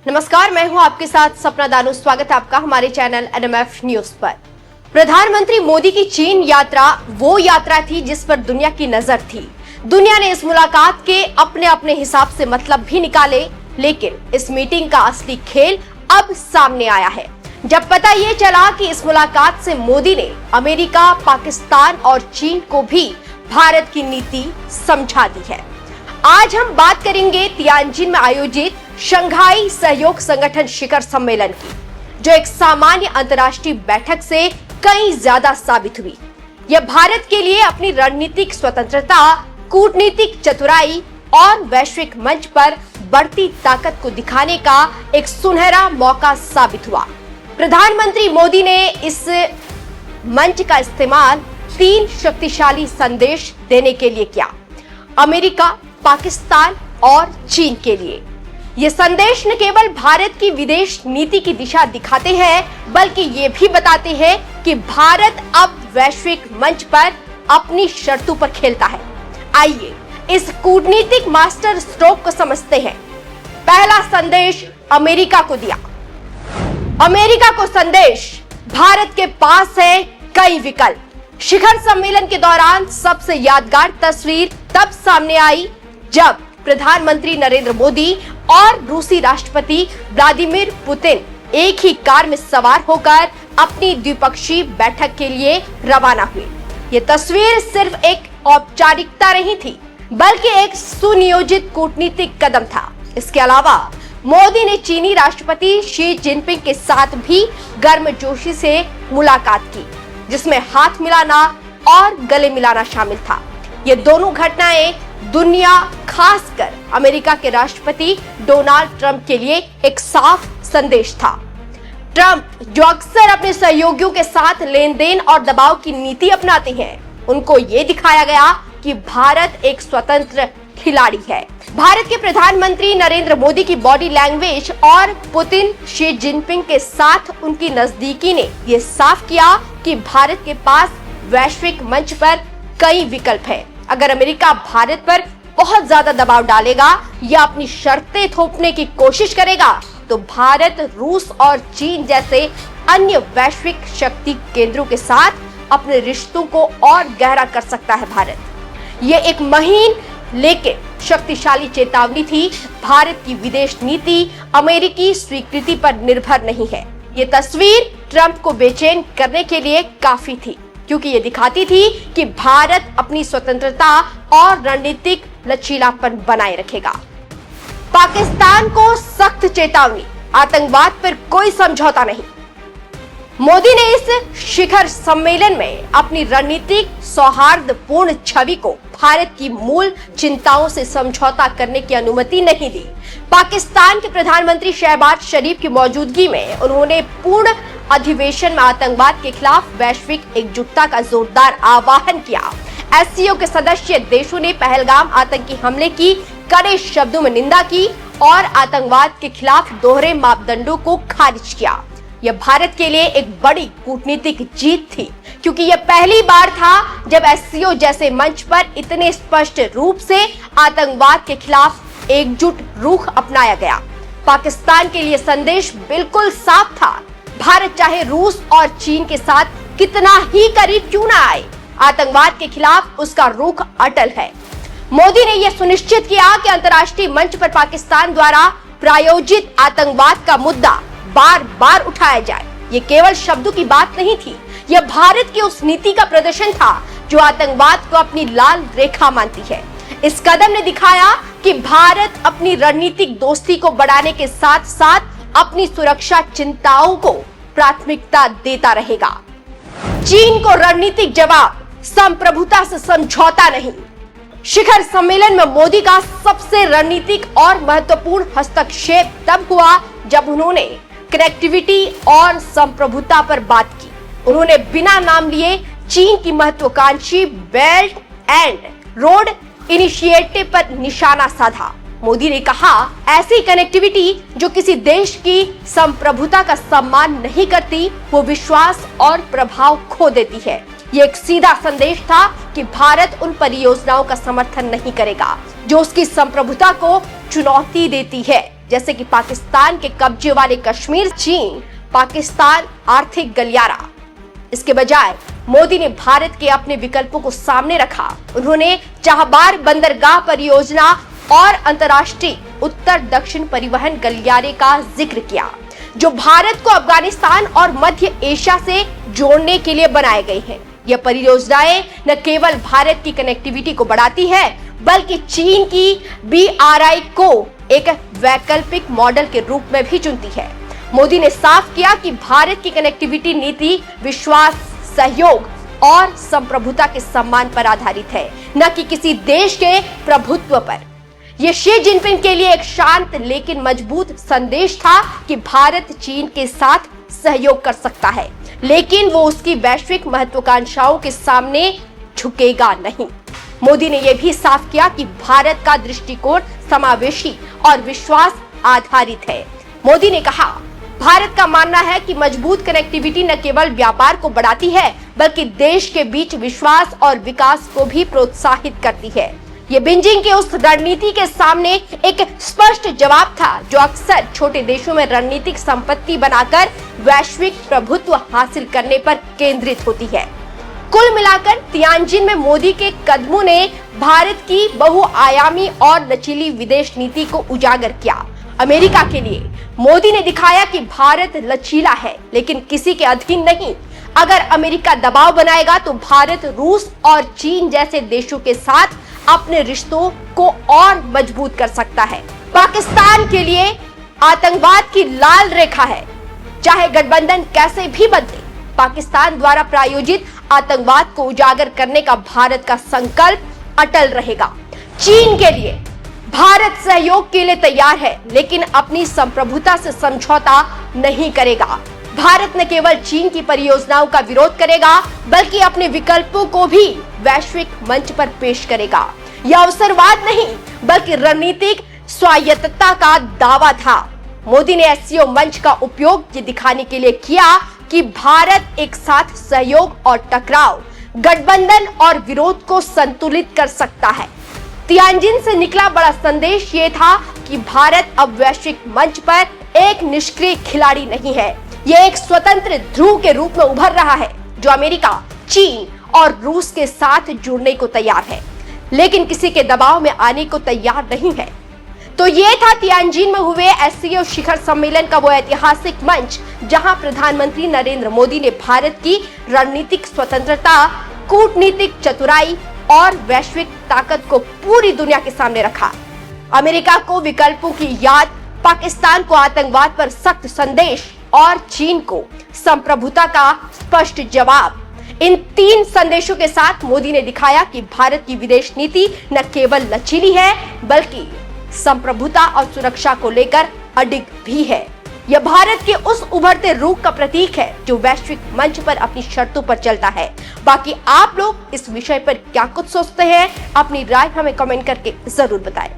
नमस्कार, मैं हूं आपके साथ सपना दानू। स्वागत है आपका हमारे चैनल एनएमएफ न्यूज पर। प्रधानमंत्री मोदी की चीन यात्रा वो यात्रा थी जिस पर दुनिया की नजर थी। दुनिया ने इस मुलाकात के अपने अपने हिसाब से मतलब भी निकाले, लेकिन इस मीटिंग का असली खेल अब सामने आया है, जब पता ये चला कि इस मुलाकात से मोदी ने अमेरिका, पाकिस्तान और चीन को भी भारत की नीति समझा दी है। आज हम बात करेंगे तियानजिन में आयोजित शंघाई सहयोग संगठन शिखर सम्मेलन की, जो एक सामान्य अंतर्राष्ट्रीय बैठक से कहीं ज्यादा साबित हुई। यह भारत के लिए अपनी रणनीतिक स्वतंत्रता, कूटनीतिक चतुराई और वैश्विक मंच पर बढ़ती ताकत को दिखाने का एक सुनहरा मौका साबित हुआ। प्रधानमंत्री मोदी ने इस मंच का इस्तेमाल 3 शक्तिशाली संदेश देने के लिए किया, अमेरिका, पाकिस्तान और चीन के लिए। ये संदेश न केवल भारत की विदेश नीति की दिशा दिखाते हैं, बल्कि ये भी बताते हैं कि भारत अब वैश्विक मंच पर अपनी शर्तों पर खेलता है। आइए इस कूटनीतिक मास्टर स्ट्रोक को समझते हैं। पहला संदेश अमेरिका को दिया। अमेरिका को संदेश, भारत के पास है कई विकल्प। शिखर सम्मेलन के दौरान सबसे यादगार तस्वीर तब सामने आई जब प्रधानमंत्री नरेंद्र मोदी और रूसी राष्ट्रपति व्लादिमीर पुतिन एक ही कार में सवार होकर अपनी द्विपक्षीय बैठक के लिए रवाना हुए। ये तस्वीर सिर्फ एक औपचारिकता नहीं थी, बल्कि एक सुनियोजित कूटनीतिक कदम था। इसके अलावा मोदी ने चीनी राष्ट्रपति शी जिनपिंग के साथ भी गर्मजोशी से मुलाकात की, जिसमें हाथ मिलाना और गले मिलाना शामिल था। ये दोनों घटनाएं दुनिया, खासकर अमेरिका के राष्ट्रपति डोनाल्ड ट्रंप के लिए एक साफ संदेश था। ट्रंप, जो अक्सर अपने सहयोगियों के साथ लेन देन और दबाव की नीति अपनाते हैं, उनको ये दिखाया गया कि भारत एक स्वतंत्र खिलाड़ी है। भारत के प्रधानमंत्री नरेंद्र मोदी की बॉडी लैंग्वेज और पुतिन, शी जिनपिंग के साथ उनकी नजदीकी ने यह साफ किया कि भारत के पास वैश्विक मंच पर कई विकल्प है। अगर अमेरिका भारत पर बहुत ज्यादा दबाव डालेगा या अपनी शर्तें थोपने की कोशिश करेगा, तो भारत रूस और चीन जैसे अन्य वैश्विक शक्ति केंद्रों के साथ अपने रिश्तों को और गहरा कर सकता है। भारत ये एक महीन लेकिन शक्तिशाली चेतावनी थी। भारत की विदेश नीति अमेरिकी स्वीकृति पर निर्भर नहीं है। ये तस्वीर ट्रंप को बेचैन करने के लिए काफी थी, क्योंकि ये दिखाती थी कि भारत अपनी स्वतंत्रता और रणनीतिक लचीलापन बनाए रखेगा। पाकिस्तान को सख्त चेतावनी, आतंकवाद पर कोई समझौता नहीं। मोदी ने इस शिखर सम्मेलन में अपनी रणनीतिक सौहार्दपूर्ण छवि को भारत की मूल चिंताओं से समझौता करने की अनुमति नहीं दी। पाकिस्तान के प्रधानमंत्री शहबाज शरीफ की मौजूदगी में उन्होंने पूर्ण अधिवेशन में आतंकवाद के खिलाफ वैश्विक एकजुटता का जोरदार आह्वान किया। एससीओ के सदस्य देशों ने पहलगाम आतंकी हमले की कड़े शब्दों में निंदा की और आतंकवाद के खिलाफ दोहरे मापदंडों को खारिज किया। यह भारत के लिए एक बड़ी कूटनीतिक जीत थी, क्योंकि यह पहली बार था जब एससीओ जैसे मंच पर इतने स्पष्ट रूप से आतंकवाद के खिलाफ एकजुट रुख अपनाया गया। पाकिस्तान के लिए संदेश बिल्कुल साफ था, भारत चाहे रूस और चीन के साथ कितना ही करीब क्यों ना आए, आतंकवाद के खिलाफ उसका रुख अटल है। मोदी ने यह सुनिश्चित किया कि अंतर्राष्ट्रीय मंच पर पाकिस्तान द्वारा प्रायोजित आतंकवाद का मुद्दा बार बार उठाया जाए। ये केवल शब्दों की बात नहीं थी, यह भारत की उस नीति का प्रदर्शन था जो आतंकवाद को अपनी लाल रेखा मानती है। इस कदम ने दिखाया कि भारत अपनी रणनीतिक दोस्ती को बढ़ाने के साथ साथ अपनी सुरक्षा चिंताओं को प्राथमिकता देता रहेगा। चीन को रणनीतिक जवाब, संप्रभुता से समझौता नहीं। शिखर सम्मेलन में मोदी का सबसे रणनीतिक और महत्वपूर्ण हस्तक्षेप तब हुआ जब उन्होंने कनेक्टिविटी और संप्रभुता पर बात की। उन्होंने बिना नाम लिए चीन की महत्वाकांक्षी बेल्ट एंड रोड इनिशिएटिव पर निशाना साधा। मोदी ने कहा, ऐसी कनेक्टिविटी जो किसी देश की संप्रभुता का सम्मान नहीं करती, वो विश्वास और प्रभाव खो देती है। ये एक सीधा संदेश था कि भारत उन परियोजनाओं का समर्थन नहीं करेगा जो उसकी संप्रभुता को चुनौती देती है, जैसे कि पाकिस्तान के कब्जे वाले कश्मीर, चीन, पाकिस्तान आर्थिक गलियारा। इसके बजाय मोदी ने भारत के अपने विकल्पों को सामने रखा। उन्होंने चाहबार बंदरगाह परियोजना और अंतर्राष्ट्रीय उत्तर दक्षिण परिवहन गलियारे का जिक्र किया, जो भारत को अफगानिस्तान और मध्य एशिया से जोड़ने के लिए बनाए गए हैं। यह परियोजनाएं न केवल भारत की कनेक्टिविटी को बढ़ाती है, बल्कि चीन की BRI को एक वैकल्पिक मॉडल के रूप में भी चुनती है। मोदी ने साफ किया कि भारत की कनेक्टिविटी नीति विश्वास, सहयोग और संप्रभुता के सम्मान पर आधारित है, न कि किसी देश के प्रभुत्व पर। यह शी जिनपिंग के लिए एक शांत लेकिन मजबूत संदेश था कि भारत चीन के साथ सहयोग कर सकता है, लेकिन वो उसकी वैश्विक महत्वाकांक्षाओं के सामने झुकेगा नहीं। मोदी ने यह भी साफ किया कि भारत का दृष्टिकोण समावेशी और विश्वास आधारित है। मोदी ने कहा, भारत का मानना है कि मजबूत कनेक्टिविटी न केवल व्यापार को बढ़ाती है, बल्कि देश के बीच विश्वास और विकास को भी प्रोत्साहित करती है। ये बीजिंग के उस रणनीति के सामने एक स्पष्ट जवाब था, जो अक्सर छोटे देशों में रणनीतिक संपत्ति बनाकर वैश्विक प्रभुत्व हासिल करने पर केंद्रित होती है। कुल मिलाकर तियानजिन में मोदी के कदमों ने भारत की बहुआयामी और लचीली विदेश नीति को उजागर किया। अमेरिका के लिए मोदी ने दिखाया कि भारत लचीला है, लेकिन किसी के अधीन नहीं। अगर अमेरिका दबाव बनाएगा तो भारत रूस और चीन जैसे देशों के साथ अपने रिश्तों को और मजबूत कर सकता है। पाकिस्तान के लिए आतंकवाद की लाल रेखा है। चाहे गठबंधन कैसे भी बदले, पाकिस्तान द्वारा प्रायोजित आतंकवाद को उजागर करने का भारत का संकल्प अटल रहेगा। चीन के लिए भारत सहयोग के लिए तैयार है, लेकिन अपनी संप्रभुता से समझौता नहीं करेगा। भारत न केवल चीन की परियोजनाओं का विरोध करेगा, बल्कि अपने विकल्पों को भी वैश्विक मंच पर पेश करेगा। यह अवसरवाद नहीं, बल्कि रणनीतिक स्वायत्तता का दावा था। मोदी ने SCO मंच का उपयोग ये दिखाने के लिए किया कि भारत एक साथ सहयोग और टकराव, गठबंधन और विरोध को संतुलित कर सकता है। तियानजिन से निकला बड़ा संदेश ये था कि भारत अब वैश्विक मंच पर एक निष्क्रिय खिलाड़ी नहीं है। यह एक स्वतंत्र ध्रुव के रूप में उभर रहा है, जो अमेरिका, चीन और रूस के साथ जुड़ने को तैयार है, लेकिन किसी के दबाव में आने को तैयार नहीं है। तो ये था तियानजिन में हुए SCO शिखर सम्मेलन का वो ऐतिहासिक मंच, जहां प्रधानमंत्री नरेंद्र मोदी ने भारत की रणनीतिक स्वतंत्रता, कूटनीतिक चतुराई और वैश्विक ताकत को पूरी दुनिया के सामने रखा। अमेरिका को विकल्पों की याद, पाकिस्तान को आतंकवाद पर सख्त संदेश और चीन को संप्रभुता का स्पष्ट जवाब। इन 3 संदेशों के साथ मोदी ने दिखाया कि भारत की विदेश नीति न केवल लचीली है, बल्कि संप्रभुता और सुरक्षा को लेकर अडिग भी है। यह भारत के उस उभरते रूप का प्रतीक है, जो वैश्विक मंच पर अपनी शर्तों पर चलता है। बाकी आप लोग इस विषय पर क्या कुछ सोचते हैं? अपनी राय हमें कमेंट करके जरूर बताएं।